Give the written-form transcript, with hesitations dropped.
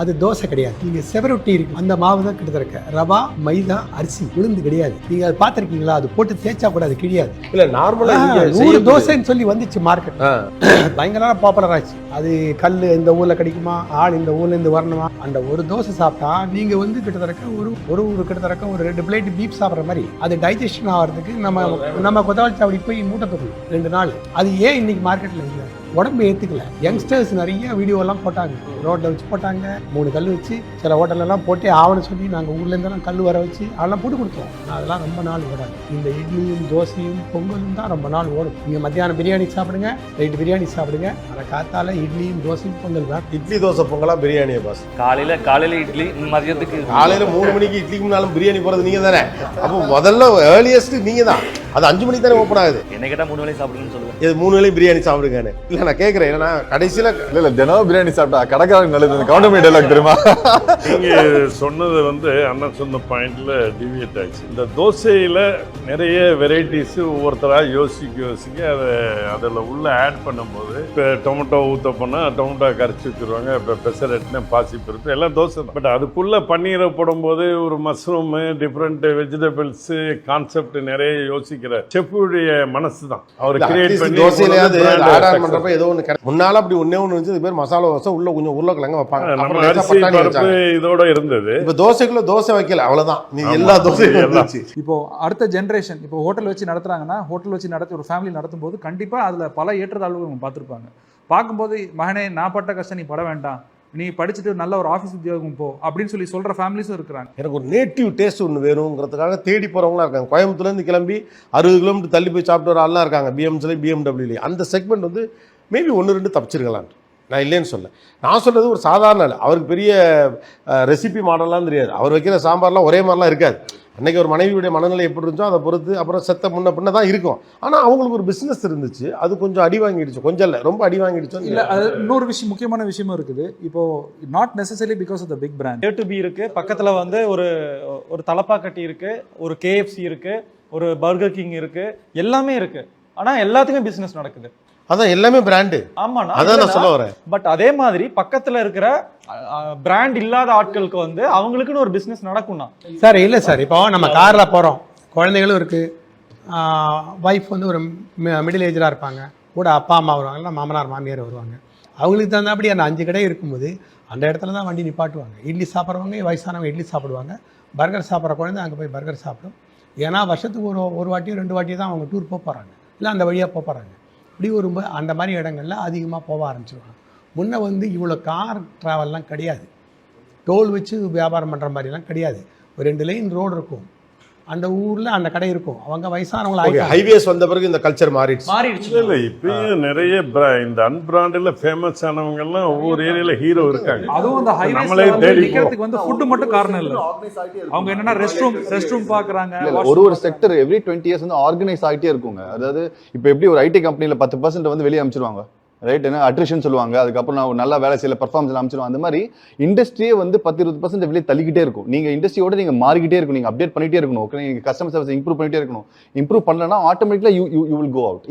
அது தோசை கிடையாது. நீங்க செவரொட்டி இருக்கு, அந்த மாவு தான் கிட்டத்தட்ட ரவா, மைதா, அரிசி, உளுந்து கிடையாது. நீங்க அதை பார்த்திருக்கீங்களா? அது போட்டு தேய்ச்சா கூட அது கிடையாது. இல்ல நார்மலா 100 தோசைன்னு சொல்லி வந்துச்சு மார்க்கெட், பயங்கரமா பாப்புலர் ஆச்சு. அது கல் இந்த ஊர்ல கிடைக்குமா, ஆள் இந்த ஊர்ல இருந்து வரணுமா? அந்த ஒரு தோசை சாப்பிட்டா நீங்க வந்து கிட்டத்தட்ட ஒரு கிட்டத்தட்ட ஒரு 2 பிளேட் பீப் சாப்பிட்ற மாதிரி. அது டைஜஷன் ஆகிறதுக்கு நம்ம கொத்தவாளி சாவடி போய் மூட்டை தரணும் 2 நாள். அது ஏன் இன்னைக்கு மார்க்கெட்ல இல்லை? உடம்பு ஏற்றுக்கல. யங்ஸ்டர்ஸ் நிறைய வீடியோலாம் போட்டாங்க, ரோட்டில் வச்சு போட்டாங்க, 3 கல் வச்சு சில ஹோட்டல்லாம் போட்டு ஆவணம் சொல்லி நாங்கள் ஊர்லேருந்தெல்லாம் கல் வர வச்சு அதெல்லாம் போட்டு கொடுத்தோம். அதெல்லாம் ரொம்ப நாள் ஓடாது. இந்த இட்லியும் தோசையும் பொங்கலும் தான் ரொம்ப நாள் ஓடும். நீங்கள் மத்தியானம் பிரியாணி சாப்பிடுங்க, நைட்டு பிரியாணி சாப்பிடுங்க, அதை காத்தால இட்லியும் தோசையும் பொங்கல் தான். இட்லி தோசை பொங்கலா பிரியாணியா பாஸ்? காலையில் இட்லி, மதியத்துக்கு காலையில் 3 மணிக்கு இட்லிக்கு முன்னாலும் பிரியாணி போகிறது நீங்கள் தானே. அப்போ முதல்ல ஏர்லியஸ்ட் நீங்கள் தான். அது 5 மணிக்கு தானே ஓப்பன் ஆகுது. என்ன கேட்டால் 3 வேளையும் சாப்பிடுங்கன்னு சொல்லுவேன். இது 3 வேளையும் பிரியாணி சாப்பிடுங்கன்னு இல்லை நான் கேட்குறேன். ஏன்னா கடைசியில் இல்லை தினம் பிரியாணி சாப்பிட்டா கடைக்காரங்க நல்லது. கவுண்டர் டைலாக் தெரியுமா? நீங்கள் சொன்னது வந்து அண்ணன் சொன்ன பாயிண்ட்ல டிவியேட் ஆச்சு. இந்த தோசையில் நிறைய வெரைட்டிஸ் ஒவ்வொருத்தராக யோசிக்க அதில் உள்ள ஆட் பண்ணும்போது இப்போ டொமேட்டோ ஊற்ற போனால் டொமேட்டோ கரைச்சி வச்சுருவாங்க. இப்போ பெசரட்னு பாசிப்பருப்பு எல்லாம் தோசை தான். பட் அதுக்குள்ளே பன்னீரை போடும்போது ஒரு மஷ்ரூமு, டிஃப்ரெண்ட் வெஜிடபிள்ஸு கான்செப்ட் நிறைய யோசிக்கிற செஃப்புடைய மனசு தான் அவர் கிரியேட் பண்ணி தோசையிலேயாவது ஆட் பண்ணுறப்ப ஏதோ ஒன்று முன்னால அப்படி ஒன்னே ஒன்று இருந்துச்சு. இது பேர் மசாலா தோசை, உள்ள கொஞ்சம் உருளைக்கிழங்கு வைப்பாங்க. நம்ம அரிசி பருப்பு இதோட இருந்தது. இப்போ தோசைக்குள்ள தோசை வைக்கல, அவ்வளோதான். நீ எல்லா தோசையும் இருந்துச்சு. இப்போ அடுத்த ஜென்ரேஷன் இப்போ ஹோட்டல் வச்சு நடத்துறாங்கன்னா, ஹோட்டல் வச்சு நடத்தி ஒரு ஃபேமிலி நடத்தும் போது கண்டிப்பாக அதில் பல ஏற்றத்தாழ்வுகள் அவங்க பார்த்துருப்பாங்க. பார்க்கும்போது மகனே நான் பட்ட கஷ்டம் நீ பட வேண்டாம், நீ படிச்சுட்டு நல்ல ஒரு ஆஃபீஸ் உத்தியோகம் போ அப்படின்னு சொல்லி சொல்கிற ஃபேமிலிஸும் இருக்கிறாங்க. எனக்கு ஒரு நேட்டிவ் டேஸ்ட் ஒன்று வேணுங்கிறதுக்காக தேடி போகிறவங்களாம் இருக்காங்க. கோயம்புத்தூர்லேருந்து கிளம்பி 60 கிலோமீட்டர் தள்ளி போய் சாப்பிட்டு வர ஆள்லாம் இருக்காங்க. பிஎம்டபிள்யூலேயே அந்த செக்மெண்ட் வந்து மேபி 1-2 தப்பிச்சிருக்கலாம். நான் இல்லைன்னு சொல்ல. நான் சொல்கிறது ஒரு சாதாரண ஆள். அவருக்கு பெரிய ரெசிபி மாடல்லாம் தெரியாது. அவர் வைக்கிற சாம்பார்லாம் ஒரே மாதிரிலாம் இருக்காது. அன்றைக்கி ஒரு மனைவியுடைய மனநிலை எப்படி இருந்துச்சோ அதை பொறுத்து அப்புறம் செத்த முன்ன தான் இருக்கும். ஆனால் அவங்களுக்கு ஒரு பிஸ்னஸ் இருந்துச்சு, அது கொஞ்சம் அடி வாங்கிடுச்சு. கொஞ்சம் இல்லை, ரொம்ப அடி வாங்கிடுச்சோம். இல்லை, அது இன்னொரு விஷயம், முக்கியமான விஷயமும் இருக்குது. இப்போது not necessary because of the big brand. A2B இருக்குது, பக்கத்தில் வந்து ஒரு தலப்பாக்கட்டி இருக்குது, ஒரு KFC இருக்குது, ஒரு பர்கர் கிங் இருக்குது, எல்லாமே இருக்குது. ஆனால் எல்லாத்துக்குமே பிஸ்னஸ் நடக்குது. அதான் எல்லாமே பிராண்டு. ஆமாண்ணா, அதான் நான் சொல்ல வரேன். பட் அதே மாதிரி பக்கத்துல இருக்கிற பிராண்ட் இல்லாத ஆட்களுக்கு வந்து அவங்களுக்குன்னு ஒரு பிசினஸ் நடக்கும்னா சார். இல்லை சார், இப்போ நம்ம காரில் போகிறோம், குழந்தைகளும் இருக்குது, ஒய்ஃப் வந்து ஒரு மிடில் ஏஜராக இருப்பாங்க, கூட அப்பா அம்மா வருவாங்கல்ல, மாமனார் மாமியார் வருவாங்க. அவங்களுக்கு தகுந்தாப்படி அந்த 5 கடை இருக்கும்போது அந்த இடத்துல தான் வண்டி நிப்பாட்டுவாங்க. இட்லி சாப்பிட்றவங்க வயசானவங்க இட்லி சாப்பிடுவாங்க, பர்கர் சாப்பிட்ற குழந்தை அங்கே போய் பர்கர் சாப்பிடும். ஏன்னா வருஷத்துக்கு ஒரு வாட்டியோ 2 வாட்டியோ தான் அவங்க டூர் போகிறாங்க, இல்லை அந்த வழியாக போகிறாங்க. இப்படி ஒரு அந்த மாதிரி இடங்கள்ல அதிகமாக போக ஆரம்பிச்சிருவாங்க. முன்ன வந்து இவ்வளோ கார் ட்ராவல்லாம் கிடையாது, டோல் வச்சு வியாபாரம் பண்ணுற மாதிரிலாம் கிடையாது. ஒரு 2 லைன் ரோடு இருக்கும், அந்த ஊரில் அந்த கடை இருக்கும். அவங்க வயசானவங்கள ஹைவேஸ் வந்த பிறகு இந்த கல்ச்சர் மாறிடுச்சு. இல்லை இப்பயும் நிறைய இந்த அன்பிராண்டில் ஃபேமஸ் ஆனவங்கெல்லாம் ஒவ்வொரு ஏரியாவில் ஹீரோ இருக்காங்க. அதுவும் அந்த நம்மளே தேடி நிக்கிறதுக்கு வந்து ஃபுட் மட்டும் காரணம் இல்லை. அவங்க என்னன்னா ரெஸ்ட் ரூம் பார்க்குறாங்க. ஒரு செக்டர் எவ்ரி 20 இயர்ஸ் வந்து ஆர்கனைஸ் ஆகிட்டே இருக்குங்க. அதாவது இப்போ எப்படி ஒரு ஐடி கம்பெனியில் 10% வந்து வெளியே அமைச்சிருவாங்க, ரைட்? என்ன அட்ரிஷன் சொல்லுவாங்க, அதுக்கப்புறம் நான் நல்லா வேலை செய்யல பர்ஃபார்மன்ஸ் அமைச்சிருவாங்க. அந்த மாதிரி இண்டஸ்ட்ரியே வந்து 10-20% வெளியே தள்ளிக்கிட்டே இருக்கும். நீங்கள் இண்டஸ்ட்ரியோட நீங்கள் மாறிக்கிட்டே இருக்கும், நீங்கள் அப்டேட் பண்ணிகிட்டே இருக்கணும். ஓகே, நீங்கள் கஸ்டமர் சர்வீஸ் இம்ப்ரூவ் பண்ணிகிட்டே இருக்கணும். இம்ப்ரூவ் பண்ணலன்னா ஆட்டோமேட்டிக்கலாக யூ வில் கோ அவுட்.